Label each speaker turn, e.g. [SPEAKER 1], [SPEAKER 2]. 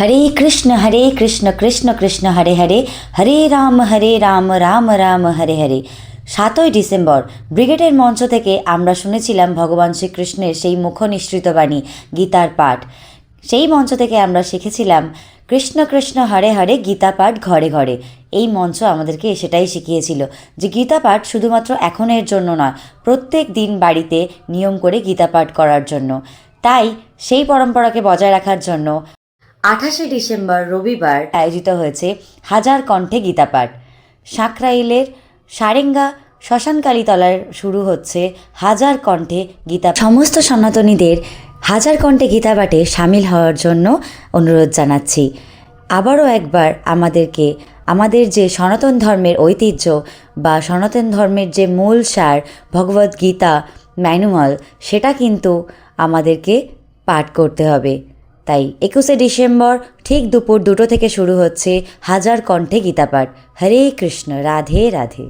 [SPEAKER 1] হরে কৃষ্ণ কৃষ্ণ কৃষ্ণ হরে হরে, হরে Ram Ram Ram Hare Hare. 7ই December ব্রিগেডের মঞ্চ থেকে আমরা শুনেছিলাম ভগবান শ্রীকৃষ্ণের সেই মুখনিসৃত বাণী গীতার পাঠ। সেই মঞ্চ থেকে আমরা শিখেছিলাম কৃষ্ণ কৃষ্ণ হরে হরে গীতা পাঠ ঘরে ঘরে। এই মঞ্চ আমাদেরকে সেটাই শিখিয়েছিল যে গীতা পাঠ শুধুমাত্র এখনের জন্য নয়, প্রত্যেক দিন বাড়িতে নিয়ম করে গীতা পাঠ করার জন্য। তাই সেই পরম্পরাকে বজায় রাখার জন্য 28শে ডিসেম্বর রবিবার আয়োজিত হয়েছে হাজার কণ্ঠে গীতাপাঠ। সাঁকরাইলের সারেঙ্গা শ্মশানকালীতলায় শুরু হচ্ছে হাজার কণ্ঠে গীতা। সমস্ত সনাতনীদের হাজার কণ্ঠে গীতাপাঠে সামিল হওয়ার জন্য অনুরোধ জানাচ্ছি। আবারও একবার আমাদেরকে আমাদের যে সনাতন ধর্মের ঐতিহ্য বা সনাতন ধর্মের যে মূল সার ভগবদ্গীতা ম্যানুয়াল, সেটা কিন্তু আমাদেরকে পাঠ করতে হবে। তাই 21শে ডিসেম্বর ঠিক দুপুর 2টো থেকে শুরু হচ্ছে হাজার কণ্ঠে গীতাপাঠ। হরে কৃষ্ণ, রাধে রাধে।